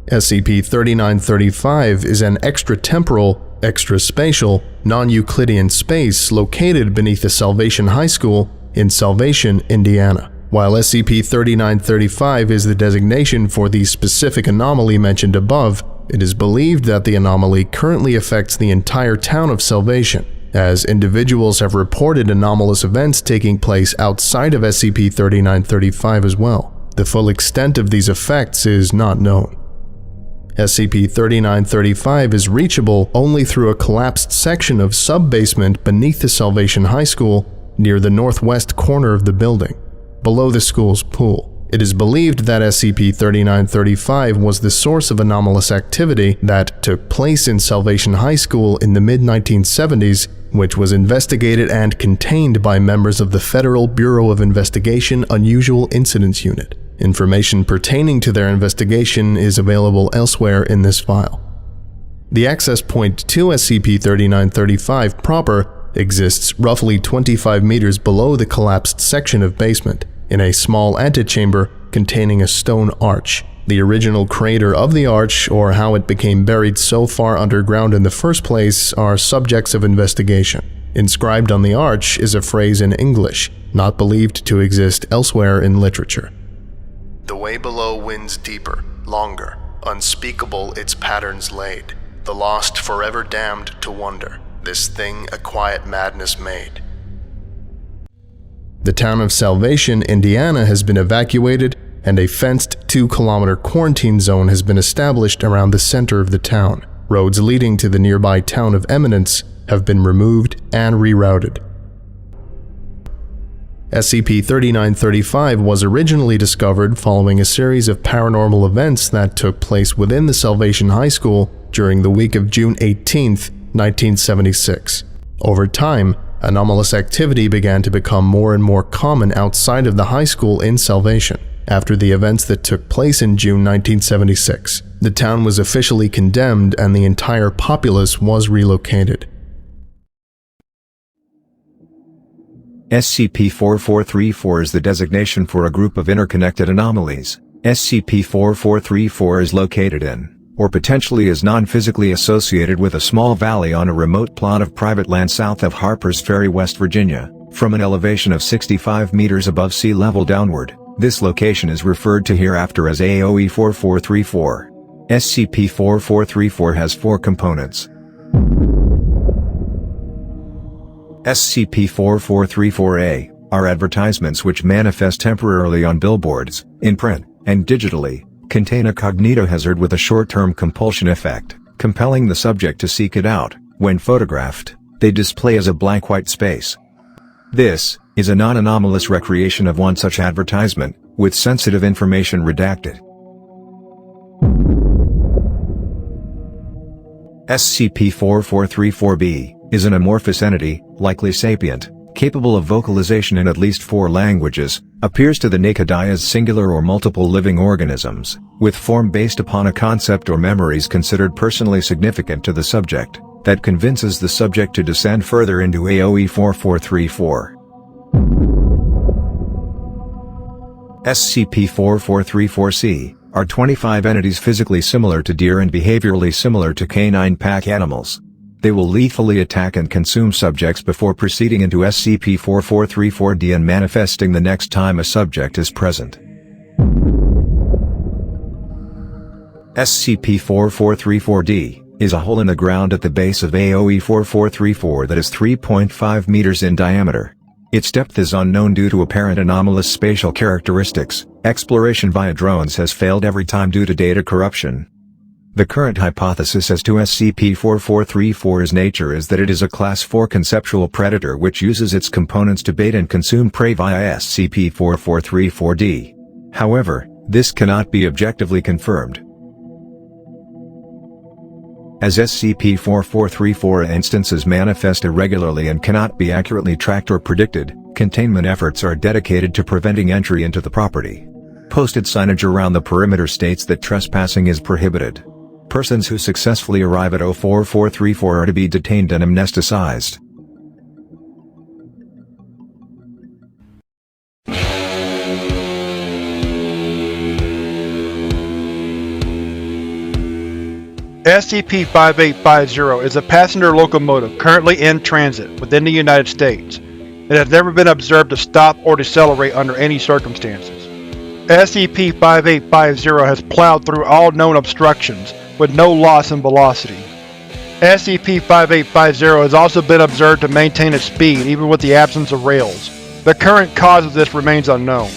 SCP-3935 is an extratemporal, extraspatial, non-Euclidean space located beneath the Salvation High School in Salvation, Indiana. While SCP-3935 is the designation for the specific anomaly mentioned above, it is believed that the anomaly currently affects the entire town of Salvation, as individuals have reported anomalous events taking place outside of SCP-3935 as well. The full extent of these effects is not known. SCP-3935 is reachable only through a collapsed section of sub-basement beneath the Salvation High School near the northwest corner of the building, below the school's pool. It is believed that SCP-3935 was the source of anomalous activity that took place in Salvation High School in the mid-1970s, which was investigated and contained by members of the Federal Bureau of Investigation Unusual Incidents Unit. Information pertaining to their investigation is available elsewhere in this file. The access point to SCP-3935 proper exists roughly 25 meters below the collapsed section of basement, in a small antechamber containing a stone arch. The original creator of the arch, or how it became buried so far underground in the first place, are subjects of investigation. Inscribed on the arch is a phrase in English, not believed to exist elsewhere in literature. The way below winds deeper, longer, unspeakable its patterns laid, the lost forever damned to wonder, this thing a quiet madness made. The town of Salvation, Indiana has been evacuated, and a fenced 2-kilometer quarantine zone has been established around the center of the town. Roads leading to the nearby town of Eminence have been removed and rerouted. SCP-3935 was originally discovered following a series of paranormal events that took place within the Salvation High School during the week of June 18, 1976. Over time, anomalous activity began to become more and more common outside of the high school in Salvation. After the events that took place in June 1976, the town was officially condemned and the entire populace was relocated. SCP-4434 is the designation for a group of interconnected anomalies. SCP-4434 is located in, or potentially is non-physically associated with a small valley on a remote plot of private land south of Harpers Ferry, West Virginia, from an elevation of 65 meters above sea level downward. This location is referred to hereafter as AOE-4434. SCP-4434 has 4 components. SCP-4434-A are advertisements which manifest temporarily on billboards, in print, and digitally, contain a cognitohazard with a short-term compulsion effect, compelling the subject to seek it out. When photographed, they display as a blank white space. This is a non-anomalous recreation of one such advertisement, with sensitive information redacted. SCP-4434-B is an amorphous entity, likely sapient, capable of vocalization in at least 4 languages, appears to the naked eye as singular or multiple living organisms, with form based upon a concept or memories considered personally significant to the subject, that convinces the subject to descend further into AOE-4434. SCP-4434-C are 25 entities physically similar to deer and behaviorally similar to canine pack animals. They will lethally attack and consume subjects before proceeding into SCP-4434-D and manifesting the next time a subject is present. SCP-4434-D is a hole in the ground at the base of AOE-4434 that is 3.5 meters in diameter. Its depth is unknown due to apparent anomalous spatial characteristics. Exploration via drones has failed every time due to data corruption. The current hypothesis as to SCP-4434's nature is that it is a Class 4 conceptual predator which uses its components to bait and consume prey via SCP-4434-D. However, this cannot be objectively confirmed. As SCP-4434 instances manifest irregularly and cannot be accurately tracked or predicted, containment efforts are dedicated to preventing entry into the property. Posted signage around the perimeter states that trespassing is prohibited. Persons who successfully arrive at 04434 are to be detained and amnesticized. SCP-5850 is a passenger locomotive currently in transit within the United States. It has never been observed to stop or decelerate under any circumstances. SCP-5850 has plowed through all known obstructions with no loss in velocity. SCP-5850 has also been observed to maintain its speed even with the absence of rails. The current cause of this remains unknown.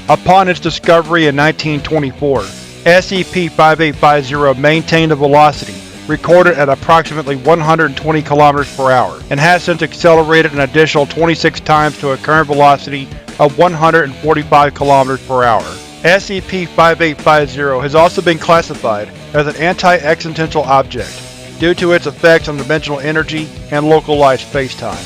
Upon its discovery in 1924, SCP-5850 maintained a velocity recorded at approximately 120 km per hour, and has since accelerated an additional 26 times to a current velocity of 145 km per hour. SCP-5850 has also been classified as an anti-existential object due to its effects on dimensional energy and localized spacetime.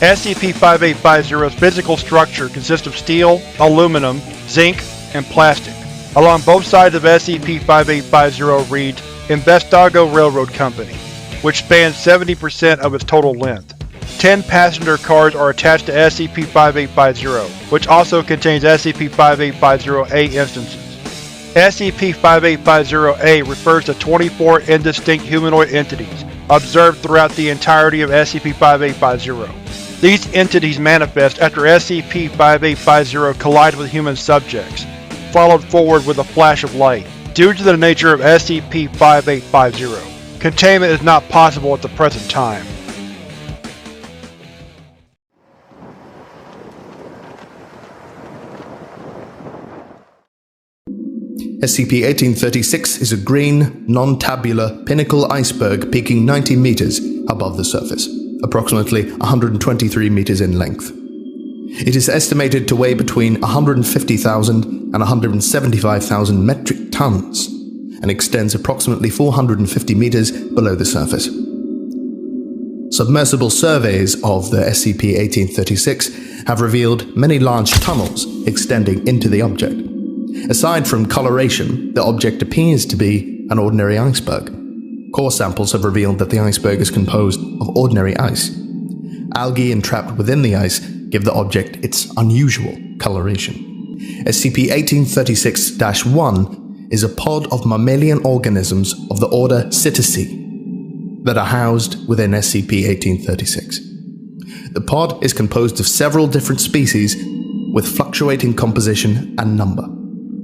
SCP-5850's physical structure consists of steel, aluminum, zinc, and plastic. Along both sides of SCP-5850 reads Investago Railroad Company, which spans 70% of its total length. 10 passenger cars are attached to SCP-5850, which also contains SCP-5850-A instances. SCP-5850-A refers to 24 indistinct humanoid entities observed throughout the entirety of SCP-5850. These entities manifest after SCP-5850 collides with human subjects, followed forward with a flash of light. Due to the nature of SCP-5850, containment is not possible at the present time. SCP-1836 is a green, non-tabular pinnacle iceberg peaking 90 meters above the surface, approximately 123 meters in length. It is estimated to weigh between 150,000 and 175,000 metric tons and extends approximately 450 meters below the surface. Submersible surveys of the SCP-1836 have revealed many large tunnels extending into the object. Aside from coloration, the object appears to be an ordinary iceberg. Core samples have revealed that the iceberg is composed of ordinary ice. Algae entrapped within the ice give the object its unusual coloration. SCP-1836-1 is a pod of mammalian organisms of the order Cetacea that are housed within SCP-1836. The pod is composed of several different species with fluctuating composition and number.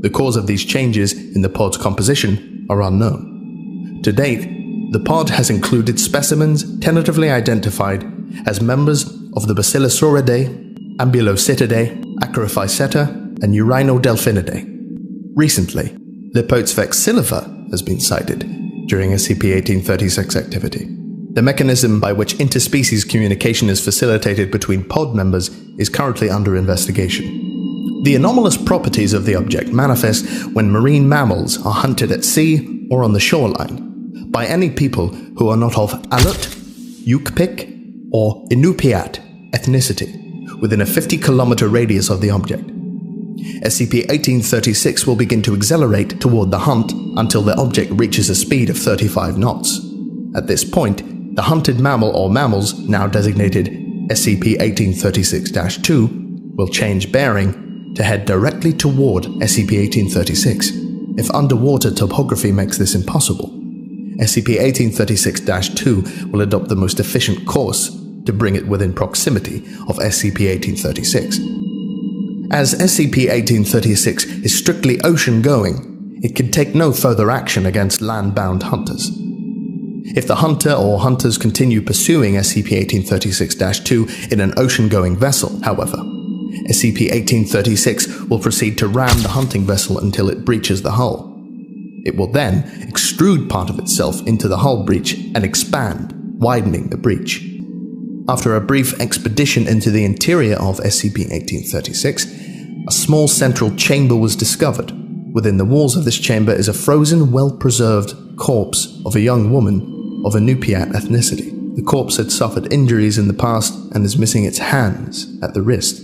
The cause of these changes in the pod's composition are unknown. To date, the pod has included specimens tentatively identified as members of the Bacillosauridae, Ambulocetidae, Acrophyceta, and Urinodelphinidae. Recently, Liposphex silva has been cited during SCP-1836 activity. The mechanism by which interspecies communication is facilitated between pod members is currently under investigation. The anomalous properties of the object manifest when marine mammals are hunted at sea or on the shoreline by any people who are not of Aleut, Yupik, or Inupiat ethnicity within a 50-kilometer radius of the object. SCP-1836 will begin to accelerate toward the hunt until the object reaches a speed of 35 knots. At this point, the hunted mammal or mammals, now designated SCP-1836-2, will change bearing to head directly toward SCP-1836. If underwater topography makes this impossible, SCP-1836-2 will adopt the most efficient course to bring it within proximity of SCP-1836. As SCP-1836 is strictly ocean-going, it can take no further action against land-bound hunters. If the hunter or hunters continue pursuing SCP-1836-2 in an ocean-going vessel, however, SCP-1836 will proceed to ram the hunting vessel until it breaches the hull. It will then extrude part of itself into the hull breach and expand, widening the breach. After a brief expedition into the interior of SCP-1836, a small central chamber was discovered. Within the walls of this chamber is a frozen, well-preserved corpse of a young woman of Inupiat ethnicity. The corpse had suffered injuries in the past and is missing its hands at the wrist.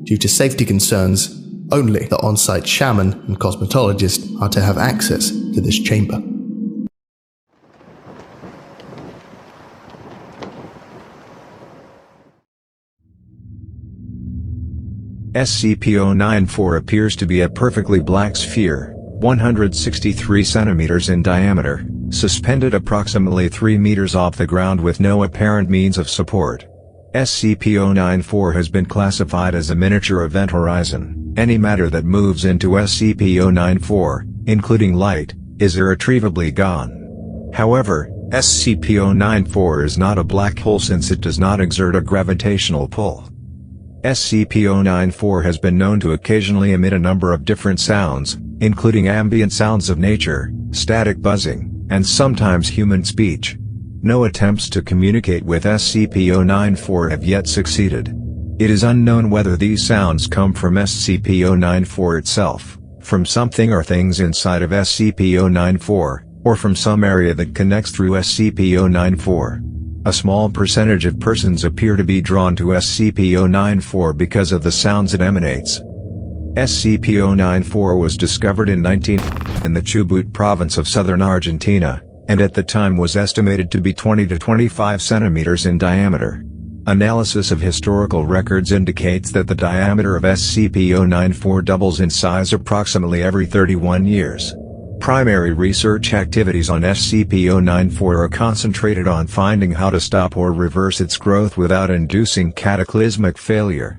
Due to safety concerns, only the on-site shaman and cosmetologist are to have access to this chamber. SCP-094 appears to be a perfectly black sphere, 163 centimeters in diameter, suspended approximately 3 meters off the ground with no apparent means of support. SCP-094 has been classified as a miniature event horizon. Any matter that moves into SCP-094, including light, is irretrievably gone. However, SCP-094 is not a black hole since it does not exert a gravitational pull. SCP-094 has been known to occasionally emit a number of different sounds, including ambient sounds of nature, static buzzing, and sometimes human speech. No attempts to communicate with SCP-094 have yet succeeded. It is unknown whether these sounds come from SCP-094 itself, from something or things inside of SCP-094, or from some area that connects through SCP-094. A small percentage of persons appear to be drawn to SCP-094 because of the sounds it emanates. SCP-094 was discovered in the Chubut province of southern Argentina, and at the time was estimated to be 20 to 25 centimeters in diameter. Analysis of historical records indicates that the diameter of SCP-094 doubles in size approximately every 31 years. Primary research activities on SCP-094 are concentrated on finding how to stop or reverse its growth without inducing cataclysmic failure.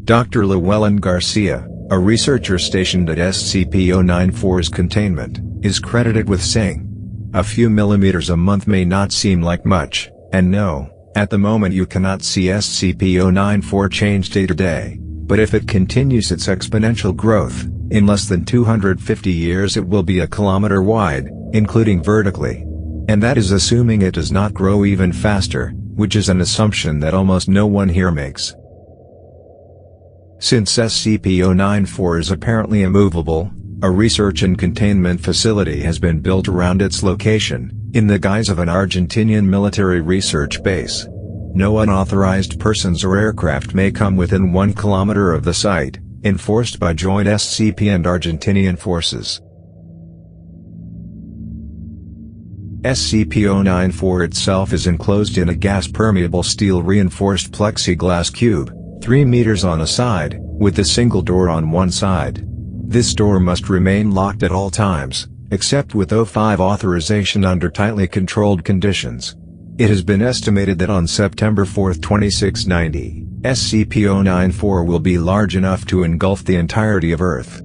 Dr. Llewellyn Garcia, a researcher stationed at SCP-094's containment, is credited with saying, "A few millimeters a month may not seem like much, and no, at the moment you cannot see SCP-094 change day to day, but if it continues its exponential growth, in less than 250 years it will be a kilometer wide, including vertically. And that is assuming it does not grow even faster, which is an assumption that almost no one here makes." Since SCP-094 is apparently immovable, a research and containment facility has been built around its location, in the guise of an Argentinian military research base. No unauthorized persons or aircraft may come within 1 kilometer of the site, enforced by joint SCP and Argentinian forces. SCP-094 itself is enclosed in a gas-permeable steel-reinforced plexiglass cube, 3 meters on a side, with a single door on one side. This door must remain locked at all times, except with O5 authorization under tightly controlled conditions. It has been estimated that on September 4, 2690, SCP-094 will be large enough to engulf the entirety of Earth.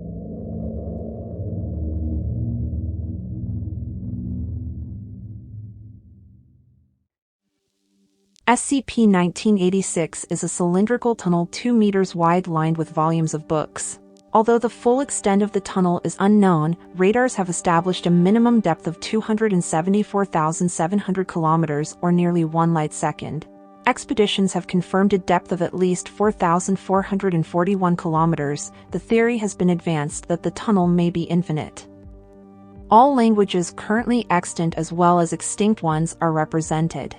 SCP-1986 is a cylindrical tunnel 2 meters wide lined with volumes of books. Although the full extent of the tunnel is unknown, radars have established a minimum depth of 274,700 kilometers or nearly 1 light second. Expeditions have confirmed a depth of at least 4,441 kilometers. The theory has been advanced that the tunnel may be infinite. All languages currently extant as well as extinct ones are represented.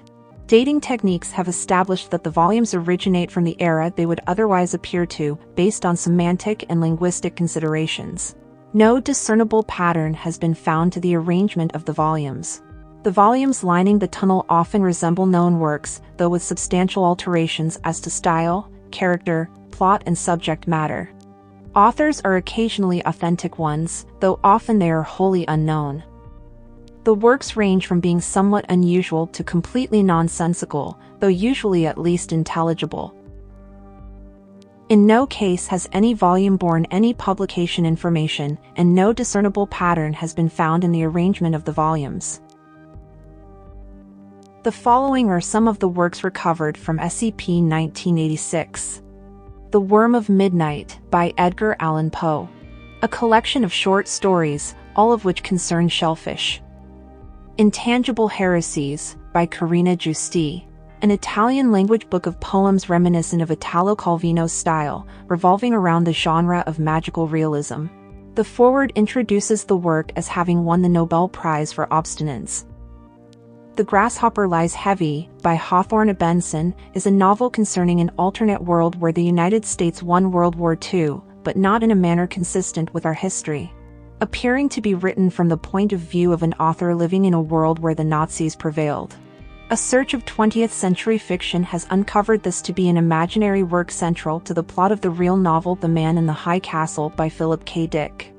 Dating techniques have established that the volumes originate from the era they would otherwise appear to, based on semantic and linguistic considerations. No discernible pattern has been found to the arrangement of the volumes. The volumes lining the tunnel often resemble known works, though with substantial alterations as to style, character, plot, and subject matter. Authors are occasionally authentic ones, though often they are wholly unknown. The works range from being somewhat unusual to completely nonsensical, though usually at least intelligible. In no case has any volume borne any publication information, and no discernible pattern has been found in the arrangement of the volumes. The following are some of the works recovered from SCP-1986. The Worm of Midnight, by Edgar Allan Poe. A collection of short stories, all of which concern shellfish. Intangible Heresies, by Carina Giusti. An Italian-language book of poems reminiscent of Italo Calvino's style, revolving around the genre of magical realism. The foreword introduces the work as having won the Nobel Prize for Obstinance. The Grasshopper Lies Heavy, by Hawthorne Benson, is a novel concerning an alternate world where the United States won World War II, but not in a manner consistent with our history. Appearing to be written from the point of view of an author living in a world where the Nazis prevailed. A search of 20th century fiction has uncovered this to be an imaginary work central to the plot of the real novel The Man in the High Castle by Philip K. Dick.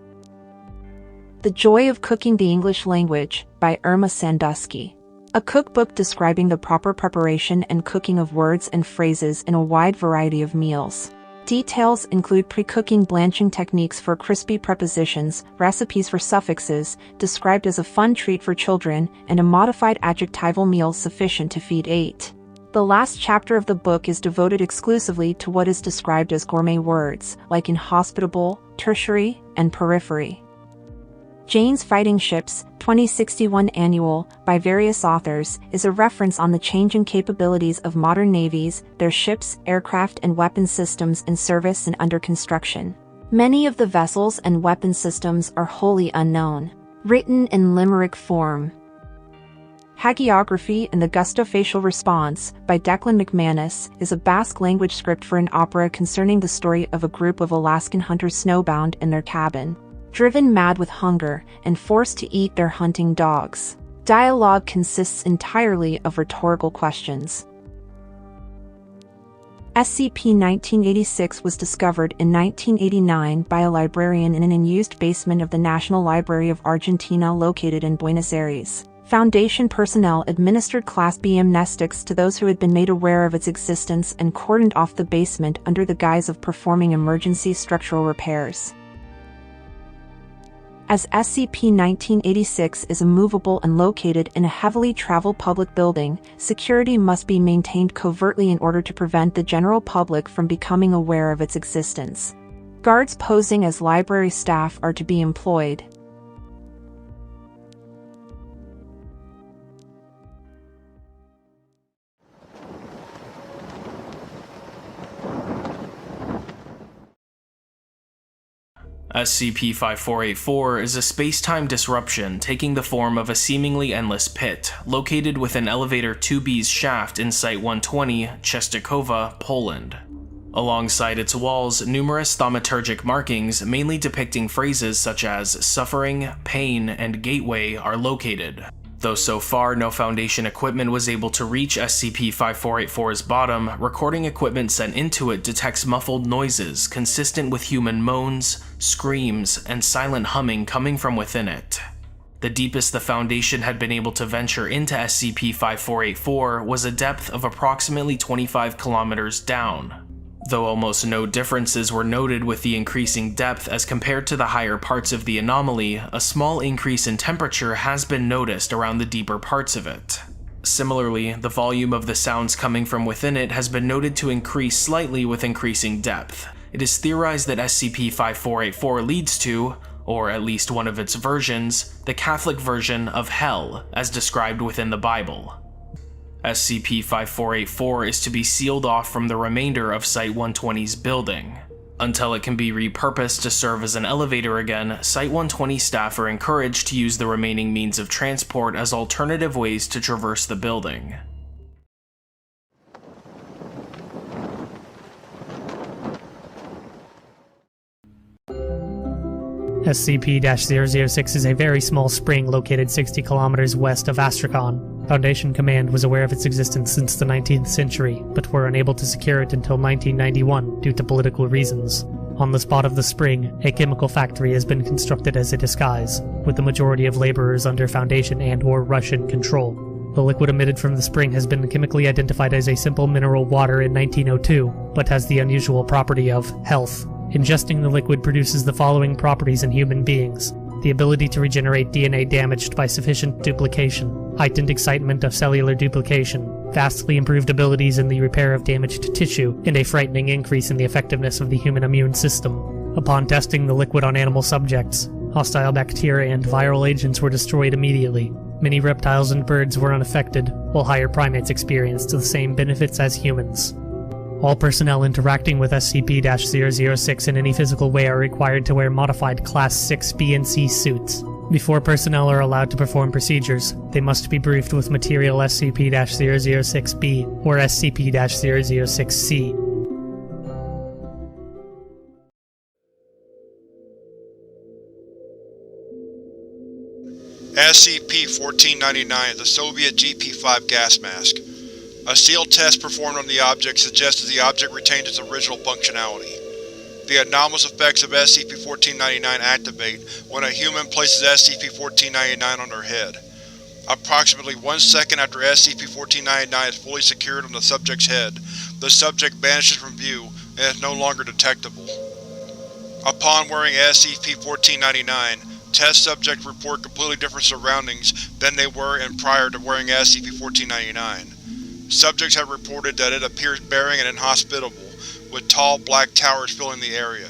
The Joy of Cooking the English Language by Irma Sandusky. A cookbook describing the proper preparation and cooking of words and phrases in a wide variety of meals. Details include pre-cooking blanching techniques for crispy prepositions, recipes for suffixes, described as a fun treat for children, and a modified adjectival meal sufficient to feed 8. The last chapter of the book is devoted exclusively to what is described as gourmet words, like inhospitable, tertiary, and periphery. Jane's Fighting Ships, 2061 Annual, by various authors, is a reference on the changing capabilities of modern navies, their ships, aircraft and weapon systems in service and under construction. Many of the vessels and weapon systems are wholly unknown. Written in limerick form. Hagiography and the Gusto-Facial Response, by Declan McManus, is a Basque language script for an opera concerning the story of a group of Alaskan hunters snowbound in their cabin, driven mad with hunger, and forced to eat their hunting dogs. Dialogue consists entirely of rhetorical questions. SCP-1986 was discovered in 1989 by a librarian in an unused basement of the National Library of Argentina located in Buenos Aires. Foundation personnel administered Class B amnestics to those who had been made aware of its existence and cordoned off the basement under the guise of performing emergency structural repairs. As SCP-1986 is immovable and located in a heavily traveled public building, security must be maintained covertly in order to prevent the general public from becoming aware of its existence. Guards posing as library staff are to be employed. SCP-5484 is a space-time disruption taking the form of a seemingly endless pit, located within Elevator 2B's shaft in Site-120, Czestochowa, Poland. Alongside its walls, numerous thaumaturgic markings, mainly depicting phrases such as suffering, pain, and gateway, are located. Though so far no Foundation equipment was able to reach SCP-5484's bottom, recording equipment sent into it detects muffled noises consistent with human moans, screams, and silent humming coming from within it. The deepest the Foundation had been able to venture into SCP-5484 was a depth of approximately 25 kilometers down. Though almost no differences were noted with the increasing depth as compared to the higher parts of the anomaly, a small increase in temperature has been noticed around the deeper parts of it. Similarly, the volume of the sounds coming from within it has been noted to increase slightly with increasing depth. It is theorized that SCP-5484 leads to, or at least one of its versions, the Catholic version of Hell, as described within the Bible. SCP-5484 is to be sealed off from the remainder of Site-120's building. Until it can be repurposed to serve as an elevator again, Site-120 staff are encouraged to use the remaining means of transport as alternative ways to traverse the building. SCP-006 is a very small spring located 60 kilometers west of Astrakhan. Foundation Command was aware of its existence since the 19th century, but were unable to secure it until 1991 due to political reasons. On the spot of the spring, a chemical factory has been constructed as a disguise, with the majority of laborers under Foundation and/or Russian control. The liquid emitted from the spring has been chemically identified as a simple mineral water in 1902, but has the unusual property of health. Ingesting the liquid produces the following properties in human beings: the ability to regenerate DNA damaged by sufficient duplication, heightened excitement of cellular duplication, vastly improved abilities in the repair of damaged tissue, and a frightening increase in the effectiveness of the human immune system. Upon testing the liquid on animal subjects, hostile bacteria and viral agents were destroyed immediately. Many reptiles and birds were unaffected, while higher primates experienced the same benefits as humans. All personnel interacting with SCP-006 in any physical way are required to wear modified Class 6 B and C suits. Before personnel are allowed to perform procedures, they must be briefed with material SCP-006-B or SCP-006-C. SCP-1499 is a Soviet GP-5 gas mask. A sealed test performed on the object suggested the object retained its original functionality. The anomalous effects of SCP-1499 activate when a human places SCP-1499 on their head. Approximately 1 second after SCP-1499 is fully secured on the subject's head, the subject vanishes from view and is no longer detectable. Upon wearing SCP-1499, test subjects report completely different surroundings than they were in prior to wearing SCP-1499. Subjects have reported that it appears barren and inhospitable, with tall black towers filling the area.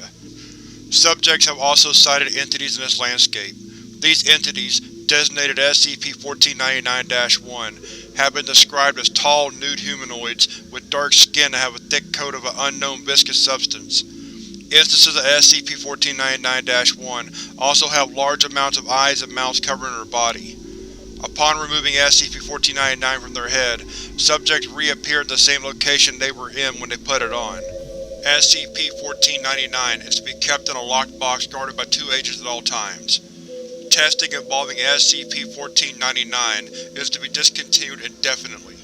Subjects have also cited entities in this landscape. These entities, designated SCP-1499-1, have been described as tall, nude humanoids with dark skin that have a thick coat of an unknown viscous substance. Instances of SCP-1499-1 also have large amounts of eyes and mouths covering their body. Upon removing SCP-1499 from their head, subjects reappear at the same location they were in when they put it on. SCP-1499 is to be kept in a locked box guarded by 2 agents at all times. Testing involving SCP-1499 is to be discontinued indefinitely.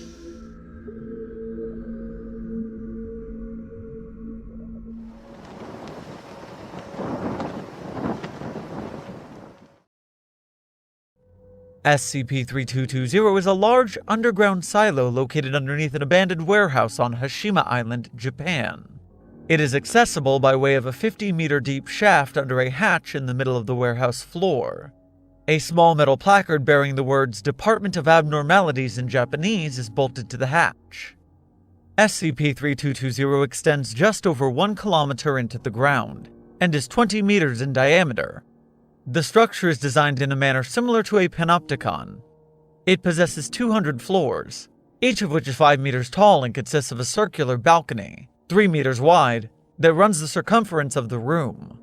SCP-3220 is a large, underground silo located underneath an abandoned warehouse on Hashima Island, Japan. It is accessible by way of a 50-meter deep shaft under a hatch in the middle of the warehouse floor. A small metal placard bearing the words Department of Abnormalities in Japanese is bolted to the hatch. SCP-3220 extends just over 1 kilometer into the ground, and is 20 meters in diameter. The structure is designed in a manner similar to a panopticon. It possesses 200 floors, each of which is 5 meters tall and consists of a circular balcony, 3 meters wide, that runs the circumference of the room.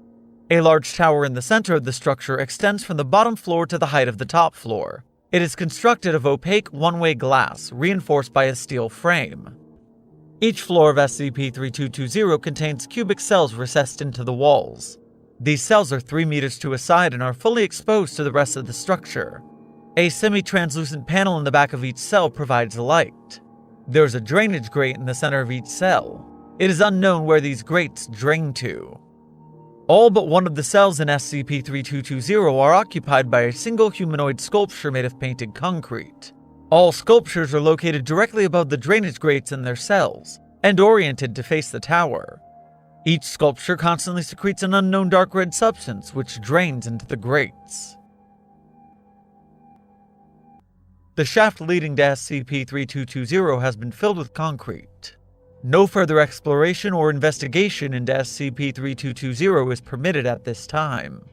A large tower in the center of the structure extends from the bottom floor to the height of the top floor. It is constructed of opaque one-way glass, reinforced by a steel frame. Each floor of SCP-3220 contains cubic cells recessed into the walls. These cells are 3 meters to a side and are fully exposed to the rest of the structure. A semi-translucent panel in the back of each cell provides light. There is a drainage grate in the center of each cell. It is unknown where these grates drain to. All but one of the cells in SCP-3220 are occupied by a single humanoid sculpture made of painted concrete. All sculptures are located directly above the drainage grates in their cells, and oriented to face the tower. Each sculpture constantly secretes an unknown dark red substance which drains into the grates. The shaft leading to SCP-3220 has been filled with concrete. No further exploration or investigation into SCP-3220 is permitted at this time.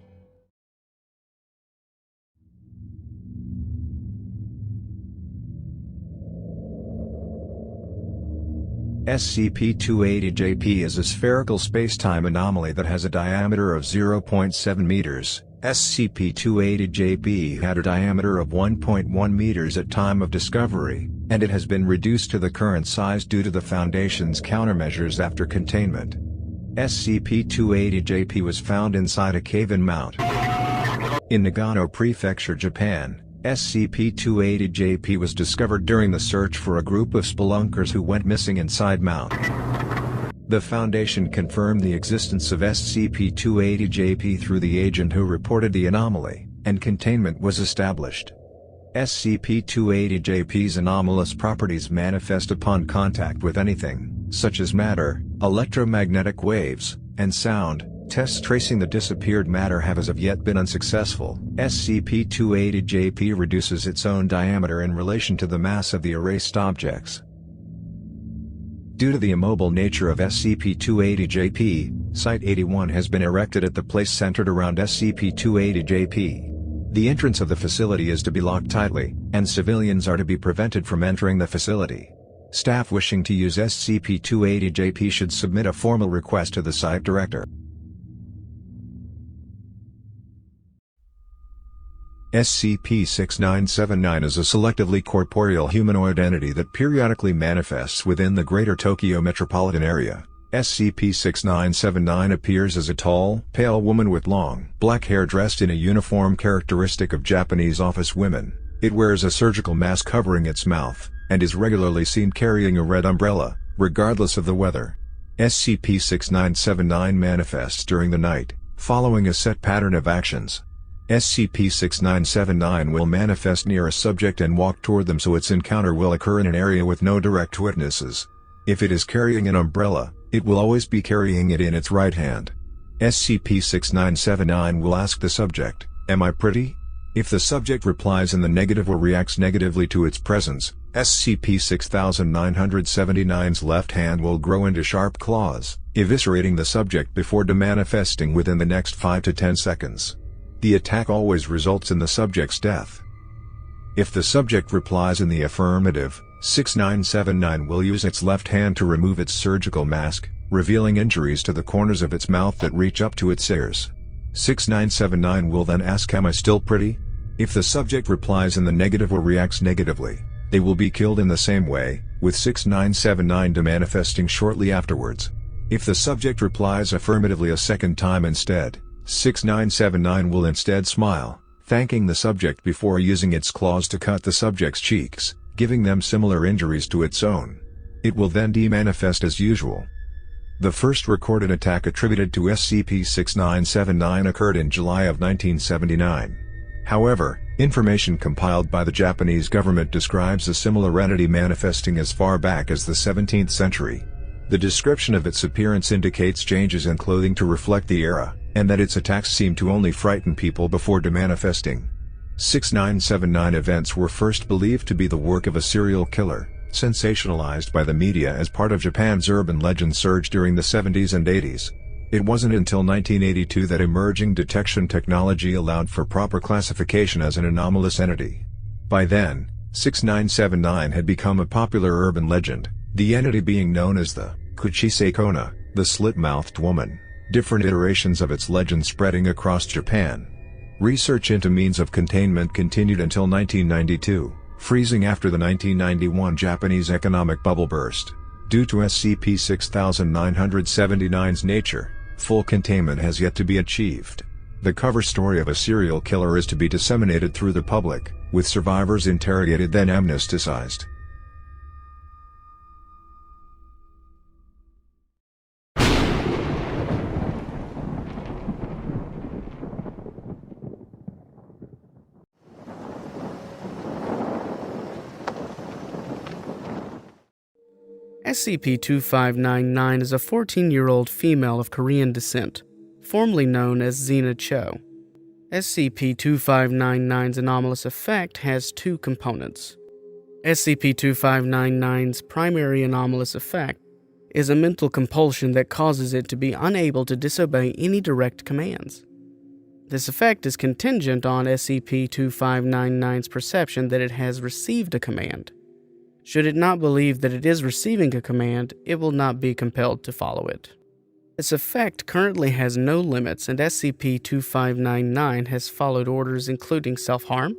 SCP-280-JP is a spherical spacetime anomaly that has a diameter of 0.7 meters. SCP-280-JP had a diameter of 1.1 meters at time of discovery, and it has been reduced to the current size due to the Foundation's countermeasures after containment. SCP-280-JP was found inside a cave in Mount. In Nagano Prefecture, Japan, SCP-280-JP was discovered during the search for a group of spelunkers who went missing inside Mount. The Foundation confirmed the existence of SCP-280-JP through the agent who reported the anomaly, and containment was established. SCP-280-JP's anomalous properties manifest upon contact with anything, such as matter, electromagnetic waves, and sound. Tests tracing the disappeared matter have as of yet been unsuccessful. SCP-280-JP reduces its own diameter in relation to the mass of the erased objects. Due to the immobile nature of SCP-280-JP, Site-81 has been erected at the place centered around SCP-280-JP. The entrance of the facility is to be locked tightly, and civilians are to be prevented from entering the facility. Staff wishing to use SCP-280-JP should submit a formal request to the site director. SCP-6979 is a selectively corporeal humanoid entity that periodically manifests within the Greater Tokyo metropolitan area. SCP-6979 appears as a tall, pale woman with long, black hair dressed in a uniform characteristic of Japanese office women. It wears a surgical mask covering its mouth, and is regularly seen carrying a red umbrella, regardless of the weather. SCP-6979 manifests during the night, following a set pattern of actions. SCP-6979 will manifest near a subject and walk toward them, so its encounter will occur in an area with no direct witnesses. If it is carrying an umbrella, it will always be carrying it in its right hand. SCP-6979 will ask the subject, "Am I pretty?" If the subject replies in the negative or reacts negatively to its presence, SCP-6979's left hand will grow into sharp claws, eviscerating the subject before demanifesting within the next 5 to 10 seconds. The attack always results in the subject's death. If the subject replies in the affirmative, 6979 will use its left hand to remove its surgical mask, revealing injuries to the corners of its mouth that reach up to its ears. 6979 will then ask, "Am I still pretty?" If the subject replies in the negative or reacts negatively, they will be killed in the same way, with 6979 demanifesting shortly afterwards. If the subject replies affirmatively a second time instead, 6979 will instead smile, thanking the subject before using its claws to cut the subject's cheeks, giving them similar injuries to its own. It will then demanifest as usual. The first recorded attack attributed to SCP-6979 occurred in July of 1979. However, information compiled by the Japanese government describes a similar entity manifesting as far back as the 17th century. The description of its appearance indicates changes in clothing to reflect the era, and that its attacks seem to only frighten people before demanifesting. 6979 events were first believed to be the work of a serial killer, sensationalized by the media as part of Japan's urban legend surge during the 70s and 80s. It wasn't until 1982 that emerging detection technology allowed for proper classification as an anomalous entity. By then, 6979 had become a popular urban legend, the entity being known as the Kuchisei Kona, the slit-mouthed woman, different iterations of its legend spreading across Japan. Research into means of containment continued until 1992, freezing after the 1991 Japanese economic bubble burst. Due to SCP-6979's nature, full containment has yet to be achieved. The cover story of a serial killer is to be disseminated through the public, with survivors interrogated then amnesticized. SCP-2599 is a 14-year-old female of Korean descent, formerly known as Xena Cho. SCP-2599's anomalous effect has two components. SCP-2599's primary anomalous effect is a mental compulsion that causes it to be unable to disobey any direct commands. This effect is contingent on SCP-2599's perception that it has received a command. Should it not believe that it is receiving a command, it will not be compelled to follow it. This effect currently has no limits, and SCP-2599 has followed orders including self-harm,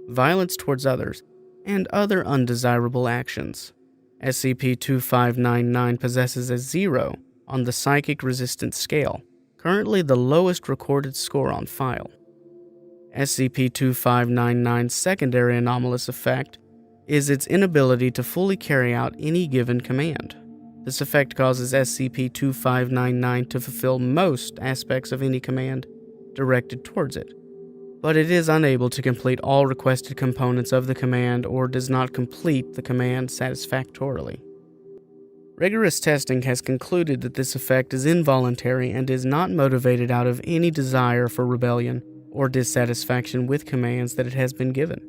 violence towards others, and other undesirable actions. SCP-2599 possesses a 0 on the Psychic Resistance Scale, currently the lowest recorded score on file. SCP-2599's secondary anomalous effect is its inability to fully carry out any given command. This effect causes SCP-2599 to fulfill most aspects of any command directed towards it, but it is unable to complete all requested components of the command or does not complete the command satisfactorily. Rigorous testing has concluded that this effect is involuntary and is not motivated out of any desire for rebellion or dissatisfaction with commands that it has been given.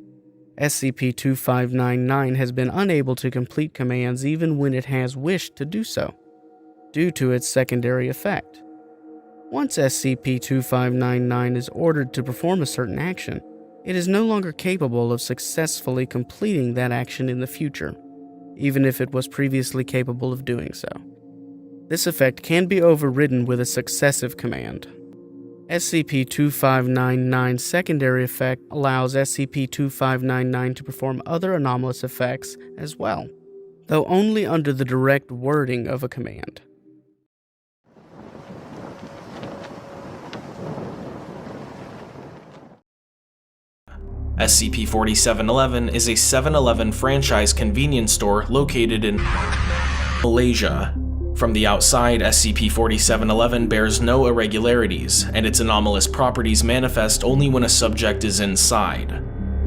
SCP-2599 has been unable to complete commands even when it has wished to do so, due to its secondary effect. Once SCP-2599 is ordered to perform a certain action, it is no longer capable of successfully completing that action in the future, even if it was previously capable of doing so. This effect can be overridden with a successive command. SCP-2599's secondary effect allows SCP-2599 to perform other anomalous effects as well, though only under the direct wording of a command. SCP-4711 is a 7-Eleven franchise convenience store located in Malaysia. From the outside, SCP-4711 bears no irregularities, and its anomalous properties manifest only when a subject is inside.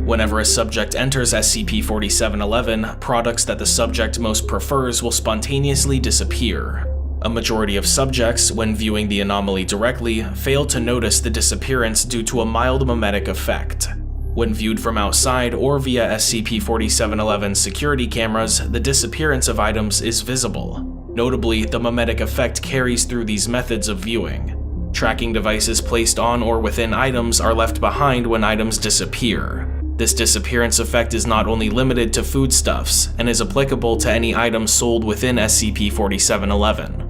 Whenever a subject enters SCP-4711, products that the subject most prefers will spontaneously disappear. A majority of subjects, when viewing the anomaly directly, fail to notice the disappearance due to a mild mimetic effect. When viewed from outside or via SCP-4711 security cameras, the disappearance of items is visible. Notably, the mimetic effect carries through these methods of viewing. Tracking devices placed on or within items are left behind when items disappear. This disappearance effect is not only limited to foodstuffs, and is applicable to any items sold within SCP-4711.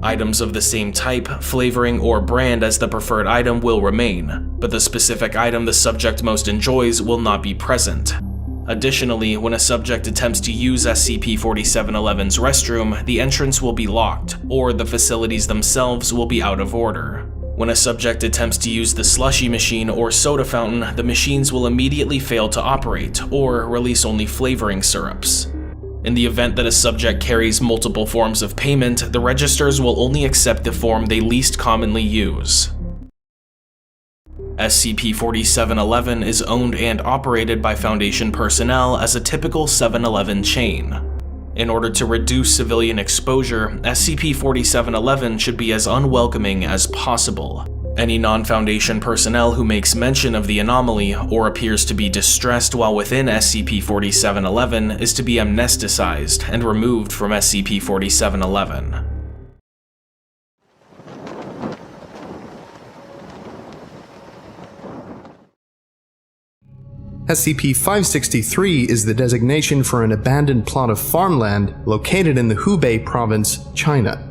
Items of the same type, flavoring, or brand as the preferred item will remain, but the specific item the subject most enjoys will not be present. Additionally, when a subject attempts to use SCP-4711's restroom, the entrance will be locked, or the facilities themselves will be out of order. When a subject attempts to use the slushy machine or soda fountain, the machines will immediately fail to operate, or release only flavoring syrups. In the event that a subject carries multiple forms of payment, the registers will only accept the form they least commonly use. SCP-4711 is owned and operated by Foundation personnel as a typical 7-Eleven chain. In order to reduce civilian exposure, SCP-4711 should be as unwelcoming as possible. Any non-Foundation personnel who makes mention of the anomaly or appears to be distressed while within SCP-4711 is to be amnesticized and removed from SCP-4711. SCP-563 is the designation for an abandoned plot of farmland located in the Hubei province, China.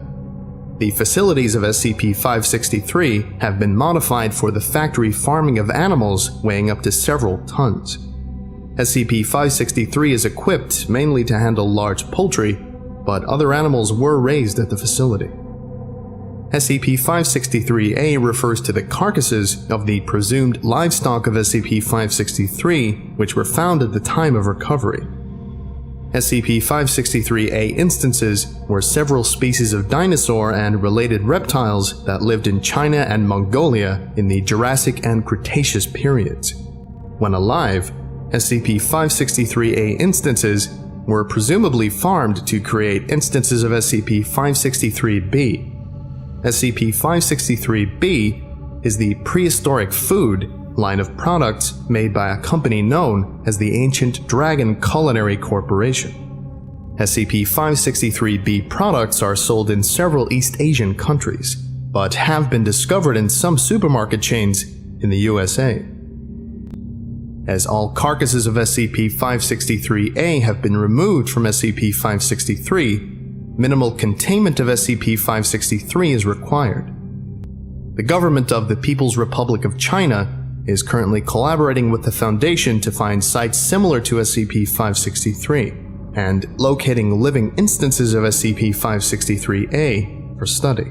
The facilities of SCP-563 have been modified for the factory farming of animals weighing up to several tons. SCP-563 is equipped mainly to handle large poultry, but other animals were raised at the facility. SCP-563-A refers to the carcasses of the presumed livestock of SCP-563, which were found at the time of recovery. SCP-563-A instances were several species of dinosaur and related reptiles that lived in China and Mongolia in the Jurassic and Cretaceous periods. When alive, SCP-563-A instances were presumably farmed to create instances of SCP-563-B. SCP-563-B is the prehistoric food line of products made by a company known as the Ancient Dragon Culinary Corporation. SCP-563-B products are sold in several East Asian countries, but have been discovered in some supermarket chains in the USA. As all carcasses of SCP-563-A have been removed from SCP-563, minimal containment of SCP-563 is required. The government of the People's Republic of China is currently collaborating with the Foundation to find sites similar to SCP-563 and locating living instances of SCP-563-A for study.